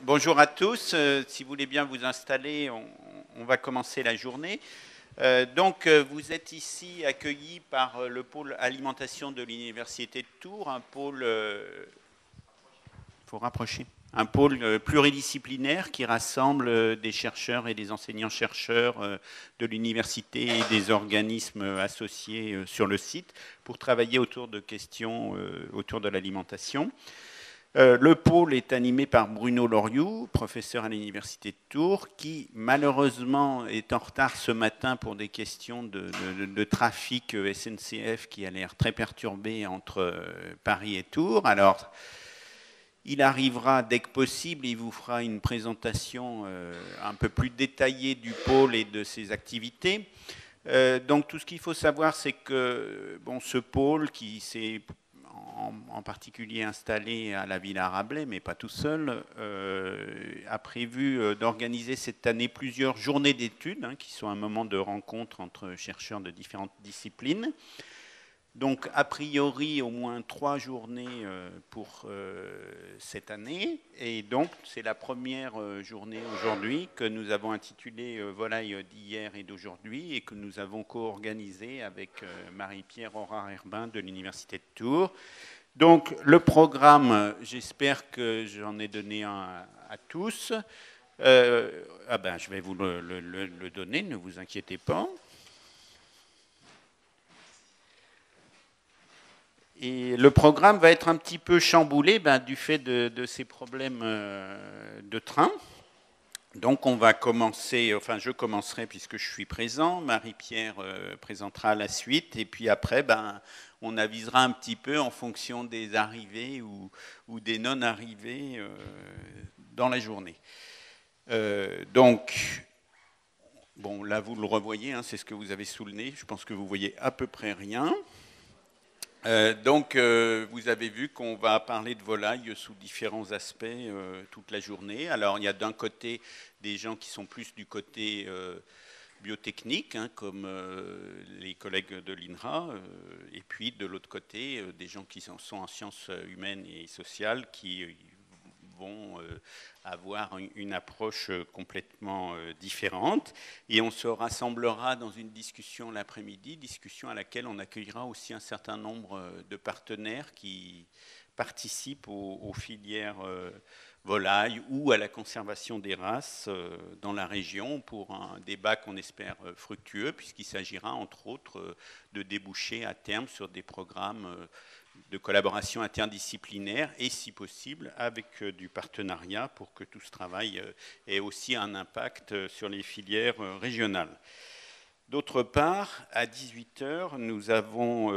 Bonjour à tous. Si vous voulez bien vous installer, on va commencer la journée. Vous êtes ici accueillis par le pôle alimentation de l'Université de Tours, un pôle, faut rapprocher, un pôle pluridisciplinaire qui rassemble des chercheurs et des enseignants-chercheurs de l'université et des organismes associés sur le site pour travailler autour de questions autour de l'alimentation. Le pôle est animé par Bruno Loriou, professeur à l'Université de Tours, qui malheureusement est en retard ce matin pour des questions de trafic SNCF qui a l'air très perturbé entre Paris et Tours. Alors, il arrivera dès que possible, il vous fera une présentation un peu plus détaillée du pôle et de ses activités. Donc tout ce qu'il faut savoir, c'est que ce pôle qui s'est en particulier installé à la Villa Rabelais, mais pas tout seul, a prévu d'organiser cette année plusieurs journées d'études, qui sont un moment de rencontre entre chercheurs de différentes disciplines. Donc, a priori, au moins 3 journées pour cette année. Et donc, c'est la première journée aujourd'hui que nous avons intitulée Volaille d'hier et d'aujourd'hui et que nous avons co-organisée avec Marie-Pierre Aurard-Herbin de l'Université de Tours. Donc, le programme, j'espère que j'en ai donné un à tous. Je vais vous le donner, ne vous inquiétez pas. Et le programme va être un petit peu chamboulé du fait de ces problèmes de train. Donc on va commencer, enfin je commencerai puisque je suis présent, Marie-Pierre présentera la suite, et puis après on avisera un petit peu en fonction des arrivées ou des non-arrivées dans la journée. Là vous le revoyez, c'est ce que vous avez sous le nez, je pense que vous voyez à peu près rien. Vous avez vu qu'on va parler de volaille sous différents aspects toute la journée. Alors, il y a d'un côté des gens qui sont plus du côté biotechnique, comme les collègues de l'INRA, et puis de l'autre côté, des gens qui sont en sciences humaines et sociales qui vont avoir une approche complètement différente. Et on se rassemblera dans une discussion l'après-midi, discussion à laquelle on accueillera aussi un certain nombre de partenaires qui participent aux filières volailles ou à la conservation des races dans la région pour un débat qu'on espère fructueux, puisqu'il s'agira entre autres de déboucher à terme sur des programmes de collaboration interdisciplinaire et, si possible, avec du partenariat pour que tout ce travail ait aussi un impact sur les filières régionales. D'autre part, à 18h, nous avons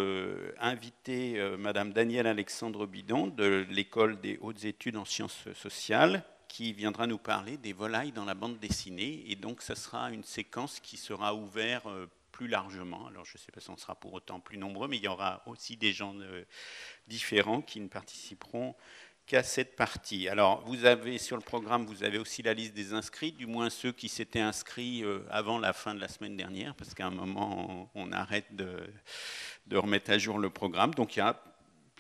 invité Madame Danielle Alexandre Bidon de l'École des hautes études en sciences sociales qui viendra nous parler des volailles dans la bande dessinée. Et donc, ça sera une séquence qui sera ouverte plus largement. Alors, je ne sais pas si on sera pour autant plus nombreux, mais il y aura aussi des gens différents qui ne participeront qu'à cette partie. Alors, vous avez sur le programme, vous avez aussi la liste des inscrits, du moins ceux qui s'étaient inscrits avant la fin de la semaine dernière, parce qu'à un moment, on arrête de remettre à jour le programme. Donc, il y a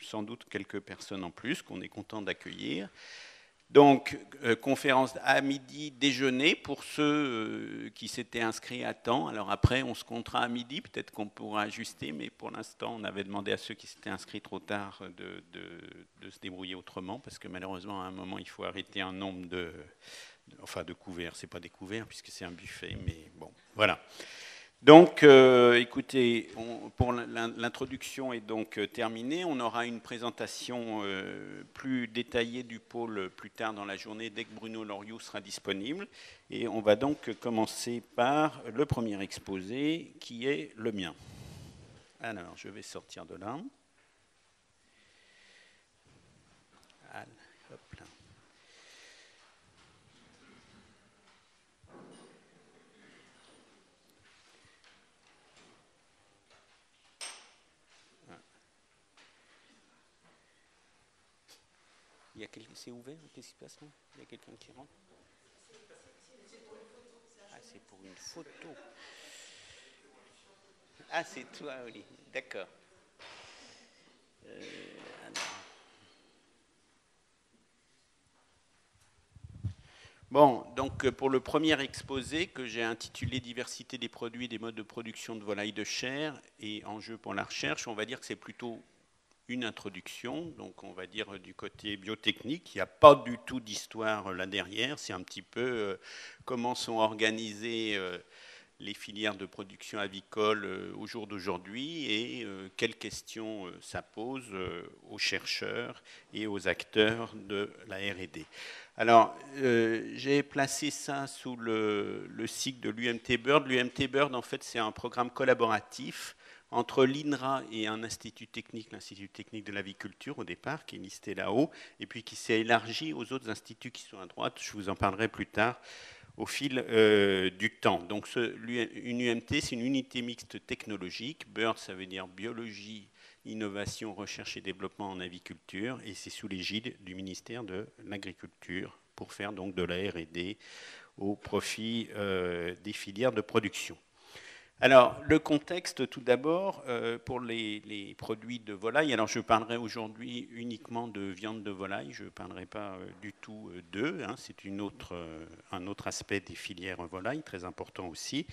sans doute quelques personnes en plus qu'on est content d'accueillir. Donc, conférence à midi, déjeuner pour ceux qui s'étaient inscrits à temps. Alors après, on se comptera à midi, peut-être qu'on pourra ajuster, mais pour l'instant, on avait demandé à ceux qui s'étaient inscrits trop tard de se débrouiller autrement, parce que malheureusement, à un moment, il faut arrêter un nombre de couverts. Ce n'est pas des couverts, puisque c'est un buffet, mais bon, voilà. Donc, écoutez, pour l'introduction est donc terminée. On aura une présentation plus détaillée du pôle plus tard dans la journée, dès que Bruno Loriou sera disponible. Et on va donc commencer par le premier exposé, qui est le mien. Alors, je vais sortir de là. Hop là. Il y a quelqu'un, c'est ouvert, qu'est-ce qui se passe là? Il y a quelqu'un qui rentre? Ah, c'est pour une photo. Ah, c'est toi, Oli. D'accord. Alors. Bon, donc pour le premier exposé que j'ai intitulé Diversité des produits et des modes de production de volailles de chair et enjeux pour la recherche, on va dire que c'est plutôt une introduction, donc on va dire du côté biotechnique. Il n'y a pas du tout d'histoire là derrière, c'est un petit peu comment sont organisées les filières de production avicole au jour d'aujourd'hui et quelles questions ça pose aux chercheurs et aux acteurs de la R&D. Alors, j'ai placé ça sous le cycle de l'UMT Bird. L'UMT Bird, en fait, c'est un programme collaboratif entre l'INRA et un institut technique, l'Institut technique de l'aviculture au départ, qui est listé là-haut, et puis qui s'est élargi aux autres instituts qui sont à droite. Je vous en parlerai plus tard au fil du temps. Donc une UMT, c'est une unité mixte technologique. BIRD, ça veut dire biologie, innovation, recherche et développement en aviculture, et c'est sous l'égide du ministère de l'Agriculture pour faire donc de la R&D au profit des filières de production. Alors, le contexte, tout d'abord, pour les produits de volaille. Alors, je parlerai aujourd'hui uniquement de viande de volaille. Je ne parlerai pas du tout d'œufs. Hein, c'est un autre aspect des filières volailles, très important aussi.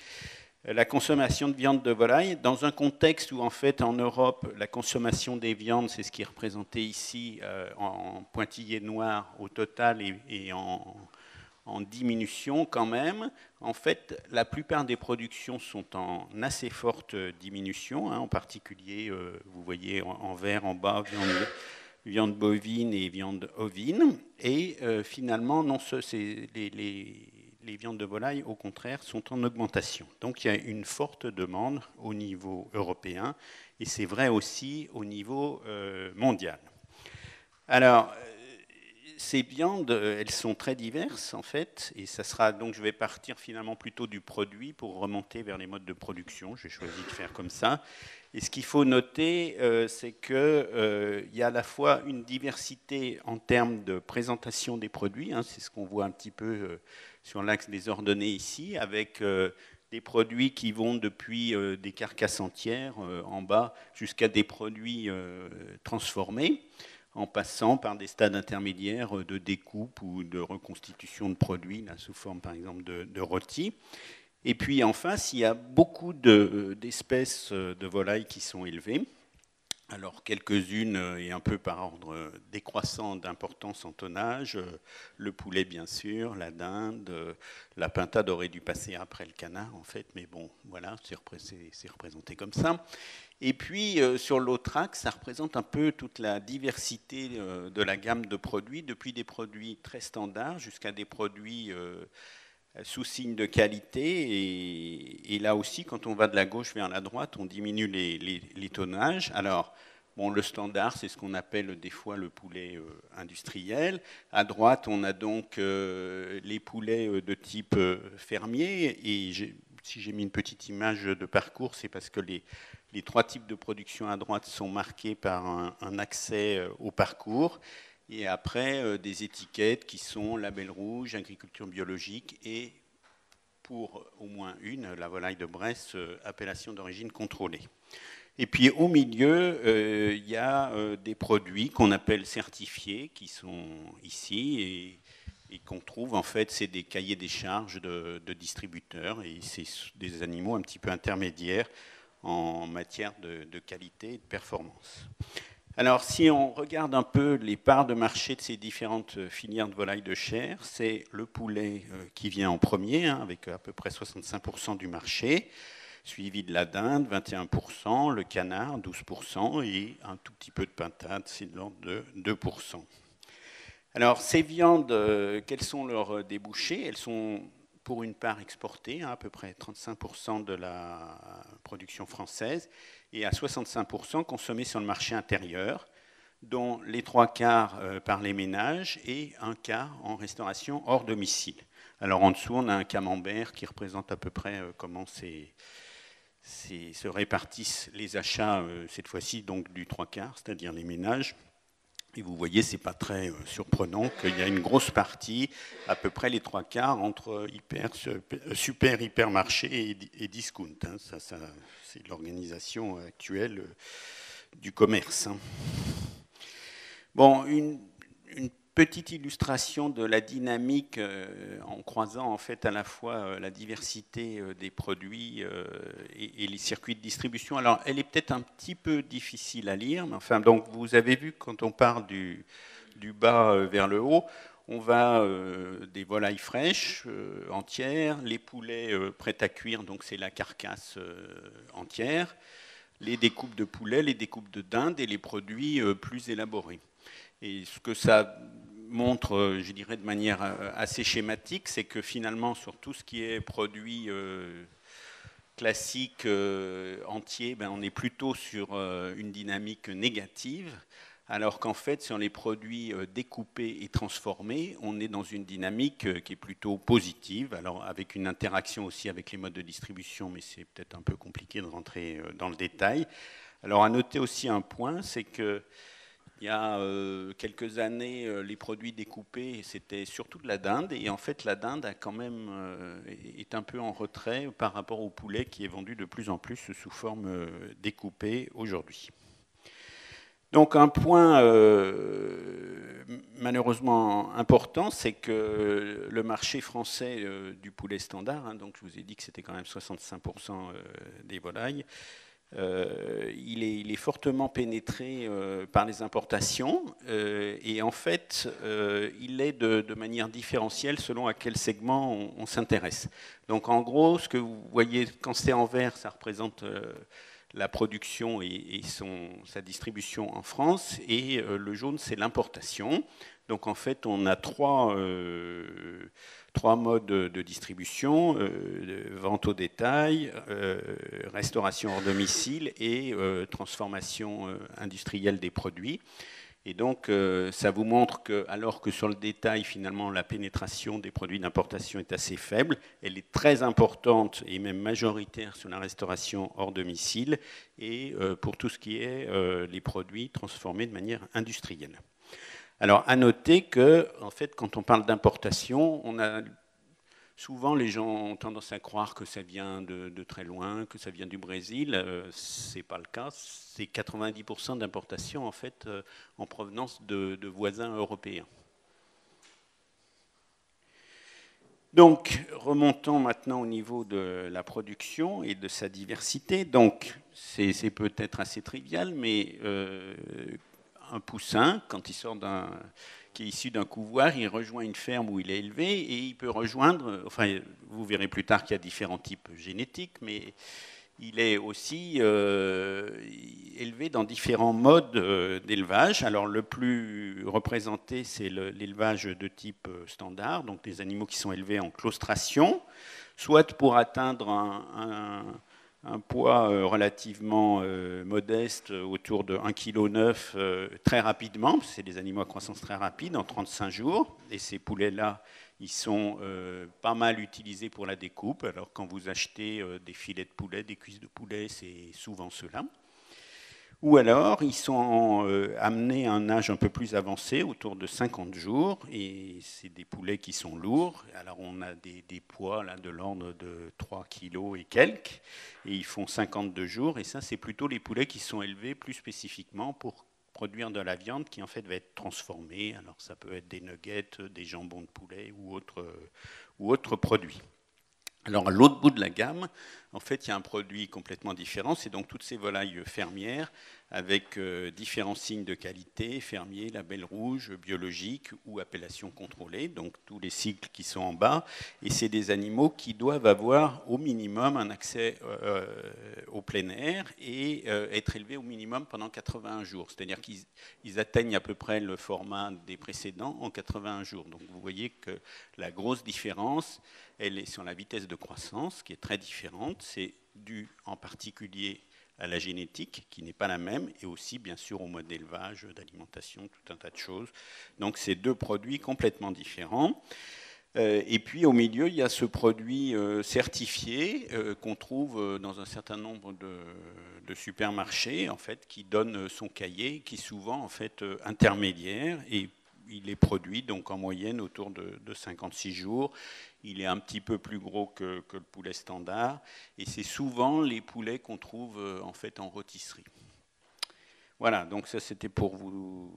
La consommation de viande de volaille, dans un contexte où, en fait, en Europe, la consommation des viandes, c'est ce qui est représenté ici en pointillés noirs au total et en diminution quand même. En fait, la plupart des productions sont en assez forte diminution, hein, en particulier, vous voyez en vert en bas, viande bovine et viande ovine. Et finalement, non, les viandes de volaille, au contraire, sont en augmentation. Donc il y a une forte demande au niveau européen, et c'est vrai aussi au niveau mondial. Alors, ces viandes, elles sont très diverses en fait, et ça sera donc je vais partir finalement plutôt du produit pour remonter vers les modes de production. J'ai choisi de faire comme ça. Et ce qu'il faut noter, c'est qu'il y a à la fois une diversité en termes de présentation des produits, hein, c'est ce qu'on voit un petit peu sur l'axe des ordonnées ici, avec des produits qui vont depuis des carcasses entières en bas jusqu'à des produits transformés, en passant par des stades intermédiaires de découpe ou de reconstitution de produits, là, sous forme par exemple de rôti. Et puis en face, il y a beaucoup d'espèces de volailles qui sont élevées. Alors quelques-unes et un peu par ordre décroissant d'importance en tonnage, le poulet bien sûr, la dinde, la pintade aurait dû passer après le canard en fait, mais bon voilà, c'est représenté comme ça. Et puis sur l'autre axe, ça représente un peu toute la diversité de la gamme de produits, depuis des produits très standards jusqu'à des produits sous signe de qualité. Et là aussi, quand on va de la gauche vers la droite, on diminue les tonnages. Alors, bon, le standard, c'est ce qu'on appelle des fois le poulet industriel. À droite, on a donc les poulets de type fermier. Et si j'ai mis une petite image de parcours, c'est parce que les trois types de production à droite sont marqués par un accès au parcours. Et après, des étiquettes qui sont label rouge, agriculture biologique et, pour au moins une, la volaille de Bresse, appellation d'origine contrôlée. Et puis au milieu, il y a des produits qu'on appelle certifiés, qui sont ici et qu'on trouve, en fait, c'est des cahiers des charges de distributeurs, et c'est des animaux un petit peu intermédiaires en matière de qualité et de performance. Alors, si on regarde un peu les parts de marché de ces différentes filières de volailles de chair, c'est le poulet qui vient en premier, hein, avec à peu près 65% du marché, suivi de la dinde, 21%, le canard, 12%, et un tout petit peu de pintade, c'est de l'ordre de 2%. Alors, ces viandes, quels sont leurs débouchés? Elles sont pour une part exportées, hein, à peu près 35% de la production française, et à 65% consommées sur le marché intérieur, dont les 3/4 par les ménages et un quart en restauration hors domicile. Alors en dessous, on a un camembert qui représente à peu près comment se répartissent les achats, cette fois-ci donc du 3/4, c'est-à-dire les ménages. Et vous voyez, ce n'est pas très surprenant qu'il y a une grosse partie, à peu près les 3/4, entre super hypermarché et discount. Hein. Ça, c'est l'organisation actuelle du commerce. Hein. Bon, une petite illustration de la dynamique en croisant en fait à la fois la diversité des produits et les circuits de distribution. Alors, elle est peut-être un petit peu difficile à lire, mais enfin, donc vous avez vu quand on part du bas vers le haut, on va des volailles fraîches entières, les poulets prêts à cuire, donc c'est la carcasse entière, les découpes de poulet, les découpes de dinde et les produits plus élaborés. Et ce que ça montre, je dirais de manière assez schématique, c'est que finalement, sur tout ce qui est produit classique entier, ben, on est plutôt sur une dynamique négative, alors qu'en fait, sur les produits découpés et transformés, on est dans une dynamique qui est plutôt positive, alors avec une interaction aussi avec les modes de distribution, mais c'est peut-être un peu compliqué de rentrer dans le détail. Alors, à noter aussi un point, c'est que il y a quelques années, les produits découpés, c'était surtout de la dinde. Et en fait, la dinde a quand même, est un peu en retrait par rapport au poulet qui est vendu de plus en plus sous forme découpée aujourd'hui. Donc un point malheureusement important, c'est que le marché français du poulet standard, hein, donc je vous ai dit que c'était quand même 65% des volailles, il est fortement pénétré par les importations et en fait, il est de manière différentielle selon à quel segment on s'intéresse. Donc en gros, ce que vous voyez quand c'est en vert, ça représente la production et sa distribution en France, et le jaune, c'est l'importation. Donc en fait, on a trois modes de distribution, vente au détail, restauration hors domicile et transformation industrielle des produits. Et donc, ça vous montre que, alors que sur le détail, finalement, la pénétration des produits d'importation est assez faible, elle est très importante et même majoritaire sur la restauration hors domicile et pour tout ce qui est les produits transformés de manière industrielle. Alors, à noter que, en fait, quand on parle d'importation, souvent les gens ont tendance à croire que ça vient de très loin, que ça vient du Brésil. Ce n'est pas le cas. C'est 90% d'importation, en fait, en provenance de voisins européens. Donc, remontons maintenant au niveau de la production et de sa diversité. Donc, c'est peut-être assez trivial, mais un poussin, quand il sort qui est issu d'un couvoir, il rejoint une ferme où il est élevé et il peut rejoindre, enfin, vous verrez plus tard qu'il y a différents types génétiques, mais il est aussi élevé dans différents modes d'élevage. Alors, le plus représenté, c'est l'élevage de type standard, donc des animaux qui sont élevés en claustration, soit pour atteindre un poids relativement modeste, autour de 1,9 kg, très rapidement. C'est des animaux à croissance très rapide, en 35 jours. Et ces poulets-là, ils sont pas mal utilisés pour la découpe. Alors quand vous achetez des filets de poulet, des cuisses de poulet, c'est souvent ceux-là. Ou alors, ils sont amenés à un âge un peu plus avancé, autour de 50 jours, et c'est des poulets qui sont lourds. Alors, on a des poids là, de l'ordre de 3 kg et quelques, et ils font 52 jours, et ça, c'est plutôt les poulets qui sont élevés plus spécifiquement pour produire de la viande qui, en fait, va être transformée. Alors, ça peut être des nuggets, des jambons de poulet ou autres produits. Alors, à l'autre bout de la gamme, en fait, il y a un produit complètement différent. C'est donc toutes ces volailles fermières avec différents signes de qualité, fermier, label rouge, biologique ou appellation contrôlée, donc tous les cycles qui sont en bas. Et c'est des animaux qui doivent avoir au minimum un accès au plein air et être élevés au minimum pendant 81 jours. C'est-à-dire qu'ils atteignent à peu près le format des précédents en 81 jours. Donc vous voyez que la grosse différence, elle est sur la vitesse de croissance, qui est très différente. C'est dû en particulier à la génétique, qui n'est pas la même, et aussi, bien sûr, au mode d'élevage, d'alimentation, tout un tas de choses. Donc, c'est deux produits complètement différents. Et puis, au milieu, il y a ce produit certifié qu'on trouve dans un certain nombre de supermarchés, en fait, qui donne son cahier, qui est souvent, en fait, intermédiaire, et il est produit donc en moyenne autour de 56 jours. Il est un petit peu plus gros que le poulet standard. Et c'est souvent les poulets qu'on trouve en fait en rôtisserie. Voilà, donc ça c'était pour vous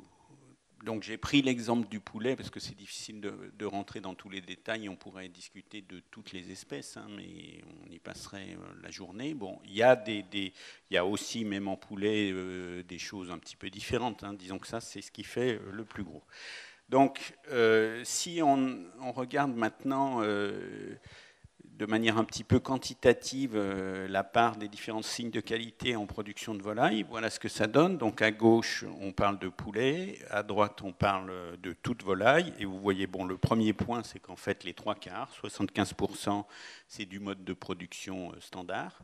donc j'ai pris l'exemple du poulet parce que c'est difficile de rentrer dans tous les détails. On pourrait discuter de toutes les espèces, hein, mais on y passerait la journée. Bon, il y a aussi, même en poulet, des choses un petit peu différentes. Hein. Disons que ça, c'est ce qui fait le plus gros. Donc, si on regarde maintenant de manière un petit peu quantitative la part des différents signes de qualité en production de volaille, voilà ce que ça donne. Donc à gauche, on parle de poulet, à droite, on parle de toute volaille. Et vous voyez, bon, le premier point, c'est qu'en fait, les 3/4, 75%, c'est du mode de production standard.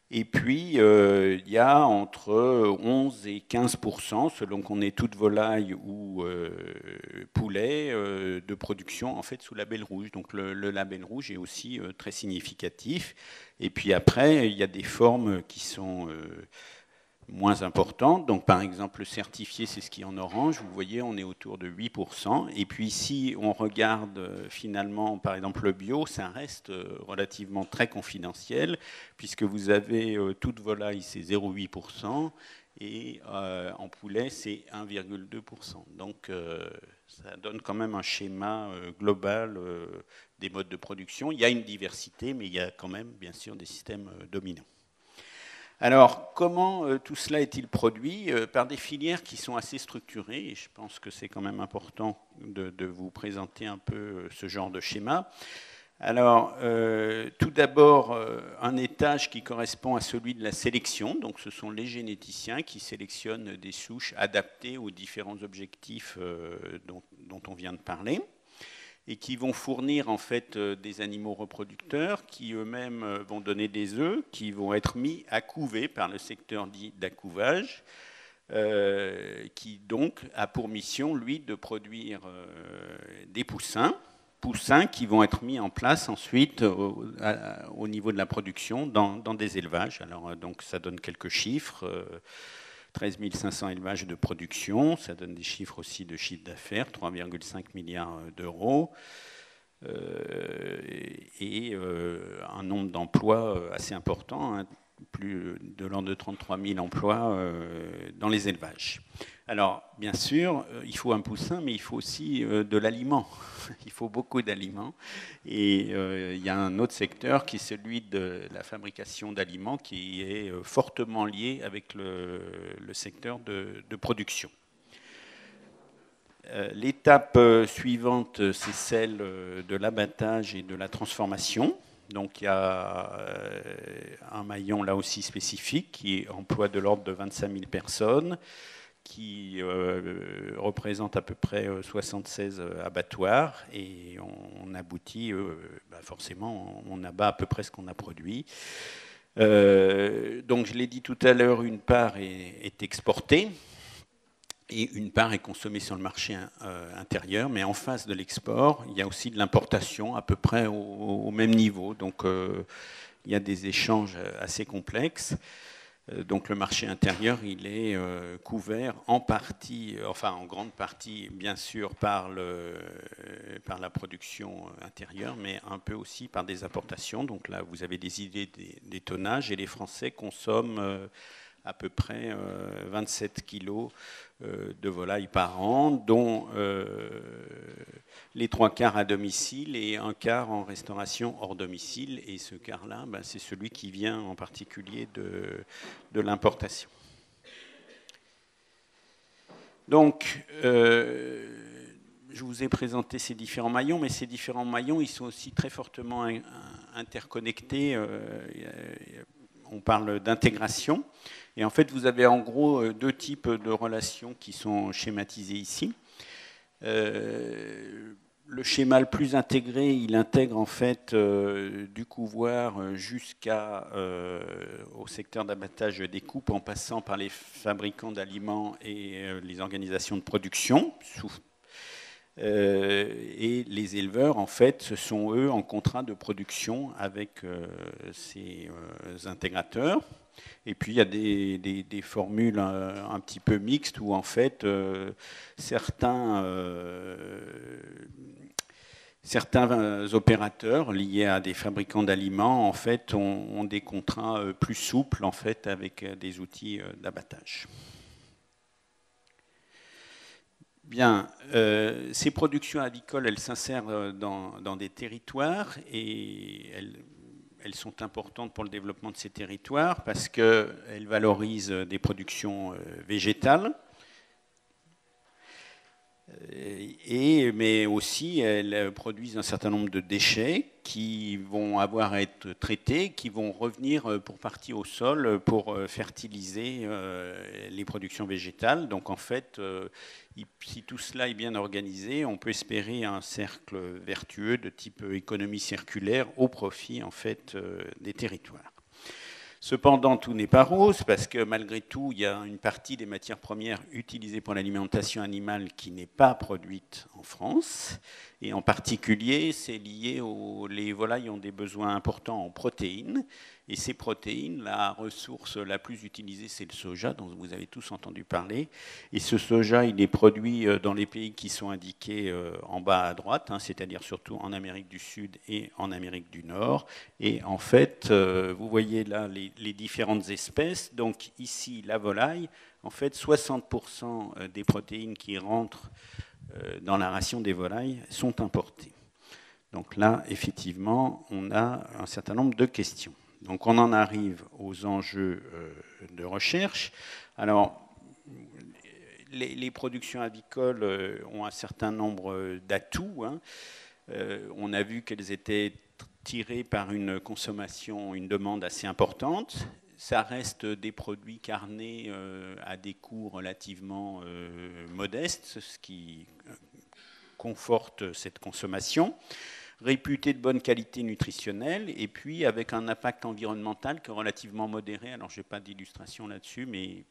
Et puis, il y a entre 11 et 15%, selon qu'on est toute volaille ou poulet, de production en fait sous label rouge. Donc le label rouge est aussi très significatif. Et puis après, il y a des formes qui sont moins importantes. Donc par exemple, le certifié, c'est ce qui est en orange. Vous voyez, on est autour de 8%. Et puis si on regarde finalement, par exemple, le bio, ça reste relativement très confidentiel, puisque vous avez toute volaille, c'est 0,8%, et en poulet, c'est 1,2%. Donc ça donne quand même un schéma global des modes de production. Il y a une diversité, mais il y a quand même, bien sûr, des systèmes dominants. Alors, comment tout cela est-il produit? Par des filières qui sont assez structurées, et je pense que c'est quand même important de vous présenter un peu ce genre de schéma. Alors, tout d'abord, un étage qui correspond à celui de la sélection. Donc, ce sont les généticiens qui sélectionnent des souches adaptées aux différents objectifs dont on vient de parler, et qui vont fournir en fait des animaux reproducteurs qui eux-mêmes vont donner des œufs qui vont être mis à couver par le secteur dit d'accouvage, qui donc a pour mission, lui, de produire des poussins qui vont être mis en place ensuite au niveau de la production dans des élevages. Alors donc ça donne quelques chiffres. 13 500 élevages de production, ça donne des chiffres aussi de chiffre d'affaires, 3,5 milliards d'euros, et un nombre d'emplois assez important, hein, plus de l'ordre de 33 000 emplois dans les élevages. Alors, bien sûr, il faut un poussin, mais il faut aussi de l'aliment. Il faut beaucoup d'aliments. Et il y a un autre secteur qui est celui de la fabrication d'aliments qui est fortement lié avec le secteur de production. L'étape suivante, c'est celle de l'abattage et de la transformation. Donc il y a un maillon là aussi spécifique qui emploie de l'ordre de 25 000 personnes, qui représente à peu près 76 abattoirs, et on aboutit, forcément, on abat à peu près ce qu'on a produit. Donc je l'ai dit tout à l'heure, une part est exportée et une part est consommée sur le marché intérieur, mais en face de l'export, il y a aussi de l'importation à peu près au même niveau. Donc il y a des échanges assez complexes. Donc le marché intérieur, il est couvert en partie, enfin en grande partie, bien sûr, par la production intérieure, mais un peu aussi par des importations. Donc là, vous avez des idées des tonnages, et les Français consomment à peu près 27 kilos de volaille par an, dont les 3/4 à domicile et 1/4 en restauration hors domicile. Et ce quart-là, c'est celui qui vient en particulier de l'importation. Donc, je vous ai présenté ces différents maillons, mais ces différents maillons, ils sont aussi très fortement interconnectés. On parle d'intégration. Et en fait, vous avez en gros deux types de relations qui sont schématisées ici. Le schéma le plus intégré, il intègre en fait du couvoir jusqu'au secteur d'abattage des coupes, en passant par les fabricants d'aliments et les organisations de production. Et les éleveurs, en fait, ce sont eux en contrat de production avec ces intégrateurs. Et puis il y a des formules un petit peu mixtes où en fait certains opérateurs liés à des fabricants d'aliments en fait ont des contrats plus souples en fait avec des outils d'abattage. Bien, ces productions avicoles, elles s'insèrent dans des territoires et elles sont importantes pour le développement de ces territoires parce qu'elles valorisent des productions végétales, mais aussi elles produisent un certain nombre de déchets qui vont avoir à être traités, qui vont revenir pour partie au sol pour fertiliser les productions végétales. Donc en fait, si tout cela est bien organisé, on peut espérer un cercle vertueux de type économie circulaire au profit en fait des territoires. Cependant, tout n'est pas rose parce que malgré tout, il y a une partie des matières premières utilisées pour l'alimentation animale qui n'est pas produite en France. Et en particulier, c'est lié les volailles ont des besoins importants en protéines. Et ces protéines, la ressource la plus utilisée, c'est le soja, dont vous avez tous entendu parler. Et ce soja, il est produit dans les pays qui sont indiqués en bas à droite, c'est-à-dire surtout en Amérique du Sud et en Amérique du Nord. Et en fait, vous voyez là les différentes espèces. Donc ici, la volaille, en fait, 60% des protéines qui rentrent dans la ration des volailles sont importées. Donc là, effectivement, on a un certain nombre de questions. Donc on en arrive aux enjeux de recherche. Alors, les productions avicoles ont un certain nombre d'atouts. On a vu qu'elles étaient tirées par une consommation, une demande assez importante. Ça reste des produits carnés à des coûts relativement modestes, ce qui conforte cette consommation, réputés de bonne qualité nutritionnelle, et puis avec un impact environnemental qui est relativement modéré. Alors, je n'ai pas d'illustration là-dessus, mais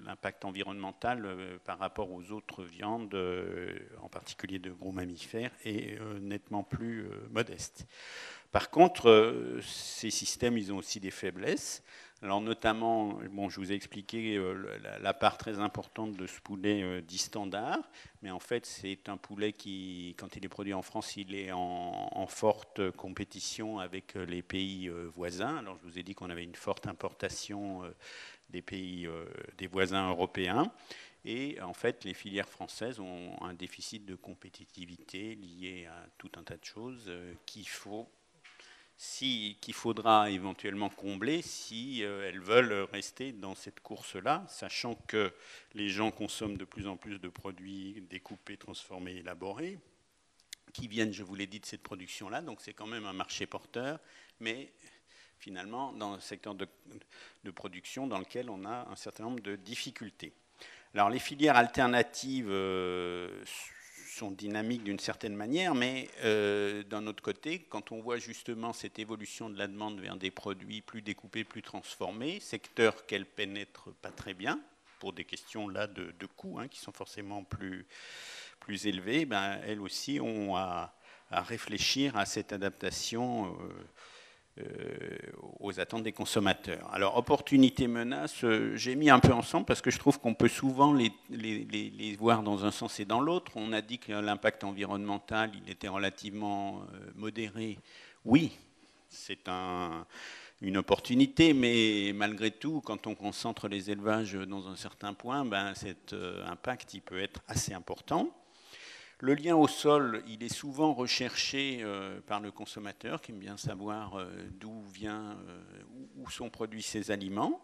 l'impact environnemental par rapport aux autres viandes, en particulier de gros mammifères, est nettement plus modeste. Par contre, ces systèmes, ils ont aussi des faiblesses. Alors notamment, bon, je vous ai expliqué la part très importante de ce poulet dit standard, mais en fait c'est un poulet qui, quand il est produit en France, il est en forte compétition avec les pays voisins. Alors je vous ai dit qu'on avait une forte importation des pays des voisins européens. Et en fait, les filières françaises ont un déficit de compétitivité lié à tout un tas de choses qu'il faudra éventuellement combler si elles veulent rester dans cette course-là, sachant que les gens consomment de plus en plus de produits découpés, transformés, élaborés, qui viennent, je vous l'ai dit, de cette production-là. Donc c'est quand même un marché porteur, mais finalement dans le secteur de production dans lequel on a un certain nombre de difficultés. Alors les filières alternatives sont dynamiques d'une certaine manière, mais d'un autre côté, quand on voit justement cette évolution de la demande vers des produits plus découpés, plus transformés, secteur qu'elles pénètrent pas très bien, pour des questions là de coûts qui sont forcément plus élevés, ben, elles aussi ont à réfléchir à cette adaptation aux attentes des consommateurs. Alors, opportunité, menace, j'ai mis un peu ensemble parce que je trouve qu'on peut souvent les voir dans un sens et dans l'autre. On a dit que l'impact environnemental, il était relativement modéré. Oui, c'est une opportunité, mais malgré tout, quand on concentre les élevages dans un certain point, ben, cet impact, il peut être assez important. Le lien au sol, il est souvent recherché par le consommateur qui aime bien savoir d'où où sont produits ces aliments.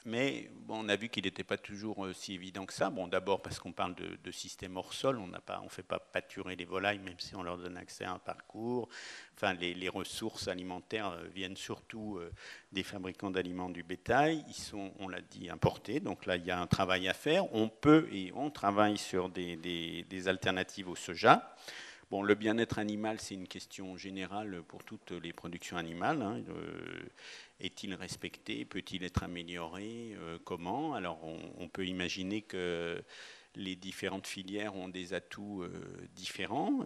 Mais bon, on a vu qu'il n'était pas toujours si évident que ça. Bon, d'abord parce qu'on parle de système hors sol, on ne fait pas pâturer les volailles, même si on leur donne accès à un parcours. Enfin, les ressources alimentaires viennent surtout des fabricants d'aliments du bétail. Ils sont, on l'a dit, importés. Donc là, il y a un travail à faire. On peut et on travaille sur des alternatives au soja. Bon, le bien-être animal, c'est une question générale pour toutes les productions animales. Est-il respecté? Peut-il être amélioré? Comment? Alors, on peut imaginer que les différentes filières ont des atouts différents,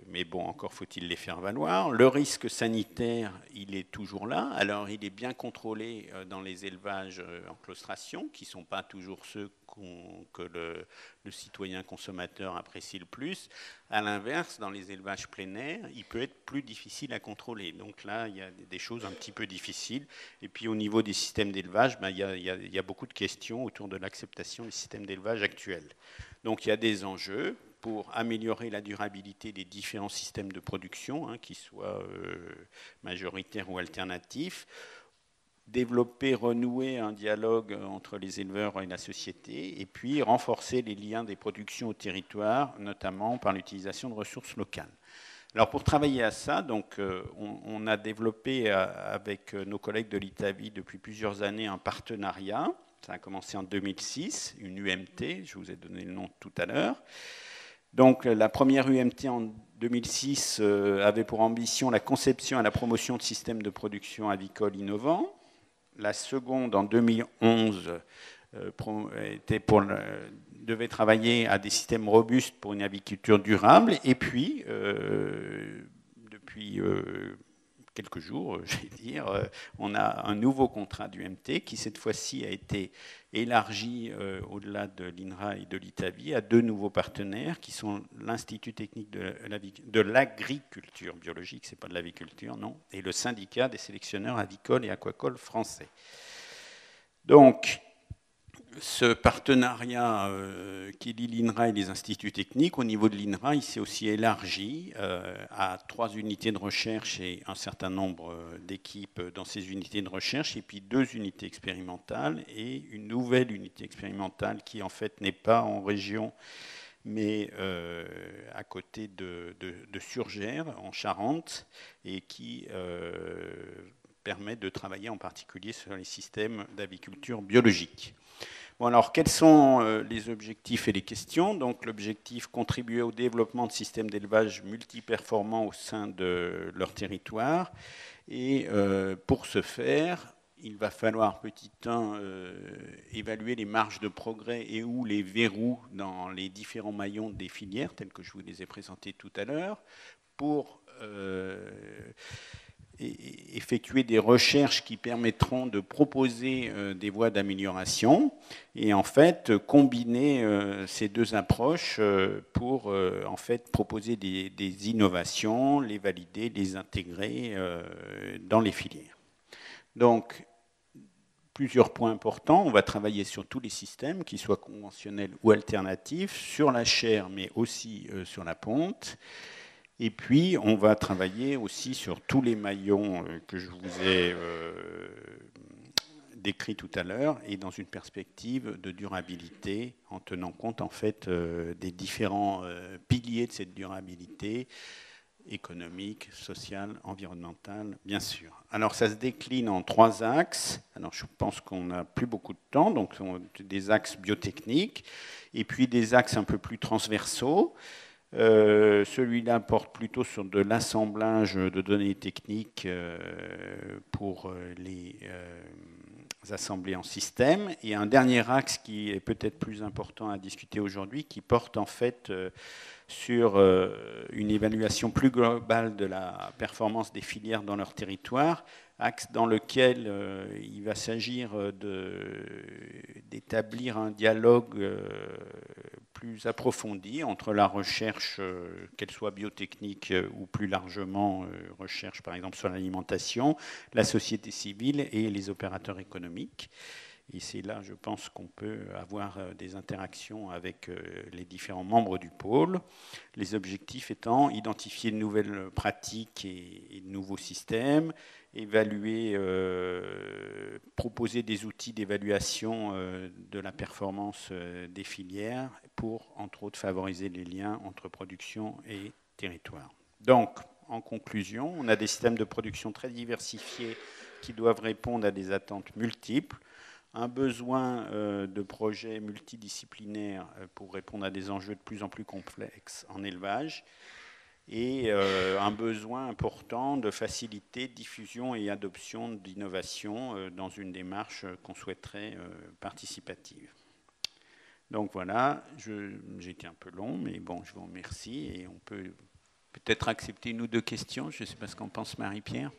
mais bon, encore faut-il les faire valoir. Le risque sanitaire, il est toujours là. Alors, il est bien contrôlé dans les élevages en claustration, qui ne sont pas toujours ceux que le citoyen consommateur apprécie le plus. À l'inverse, dans les élevages plein air, il peut être plus difficile à contrôler. Donc là, il y a des choses un petit peu difficiles. Et puis au niveau des systèmes d'élevage, il y a beaucoup de questions autour de l'acceptation des systèmes d'élevage actuels. Donc il y a des enjeux pour améliorer la durabilité des différents systèmes de production, hein, qu'ils soient majoritaires ou alternatifs, développer, renouer un dialogue entre les éleveurs et la société, et puis renforcer les liens des productions au territoire, notamment par l'utilisation de ressources locales. Alors pour travailler à ça, donc, on a développé avec nos collègues de l'ITAVI depuis plusieurs années un partenariat. Ça a commencé en 2006, une UMT, je vous ai donné le nom tout à l'heure. Donc la première UMT en 2006 avait pour ambition la conception et la promotion de systèmes de production avicole innovants. La seconde, en 2011, devait travailler à des systèmes robustes pour une aviculture durable. Et puis, depuis quelques jours, je vais dire, on a un nouveau contrat d'UMT qui, cette fois-ci, a été élargi au-delà de l'INRA et de l'ITAVI à 2 nouveaux partenaires qui sont l'Institut technique de l'agriculture biologique, c'est pas de l'aviculture, non, et le syndicat des sélectionneurs avicoles et aquacoles français. Donc, ce partenariat qui lie l'INRA et les instituts techniques, au niveau de l'INRA, il s'est aussi élargi à 3 unités de recherche et un certain nombre d'équipes dans ces unités de recherche, et puis 2 unités expérimentales et une nouvelle unité expérimentale qui en fait n'est pas en région, mais à côté de Surgères, en Charente, et qui permet de travailler en particulier sur les systèmes d'aviculture biologique. Bon, alors, quels sont les objectifs et les questions? Donc, l'objectif, contribuer au développement de systèmes d'élevage multiperformants au sein de leur territoire. Et pour ce faire, il va falloir, petit 1, évaluer les marges de progrès et ou les verrous dans les différents maillons des filières, tels que je vous les ai présentés tout à l'heure, pour effectuer des recherches qui permettront de proposer des voies d'amélioration et en fait combiner ces 2 approches pour en fait proposer des innovations, les valider, les intégrer dans les filières. Donc, plusieurs points importants. On va travailler sur tous les systèmes, qu'ils soient conventionnels ou alternatifs, sur la chair, mais aussi sur la ponte. Et puis, on va travailler aussi sur tous les maillons que je vous ai décrits tout à l'heure, et dans une perspective de durabilité, en tenant compte en fait des différents piliers de cette durabilité, économique, sociale, environnementale, bien sûr. Alors, ça se décline en 3 axes. Alors, je pense qu'on n'a plus beaucoup de temps, donc des axes biotechniques, et puis des axes un peu plus transversaux. Celui-là porte plutôt sur de l'assemblage de données techniques pour les assembler en système. Et un dernier axe qui est peut-être plus important à discuter aujourd'hui, qui porte en fait sur une évaluation plus globale de la performance des filières dans leur territoire, axe dans lequel il va s'agir d'établir un dialogue plus approfondi entre la recherche, qu'elle soit biotechnique ou plus largement recherche par exemple sur l'alimentation, la société civile et les opérateurs économiques. Et c'est là, je pense, qu'on peut avoir des interactions avec les différents membres du pôle. Les objectifs étant identifier de nouvelles pratiques et de nouveaux systèmes, évaluer, proposer des outils d'évaluation de la performance des filières pour, entre autres, favoriser les liens entre production et territoire. Donc, en conclusion, on a des systèmes de production très diversifiés qui doivent répondre à des attentes multiples, un besoin de projets multidisciplinaires pour répondre à des enjeux de plus en plus complexes en élevage, et un besoin important de faciliter diffusion et adoption d'innovations dans une démarche qu'on souhaiterait participative. Donc voilà, j'ai été un peu long, mais bon, je vous remercie et on peut peut-être accepter 1 ou 2 questions. Je ne sais pas ce qu'en pense Marie-Pierre.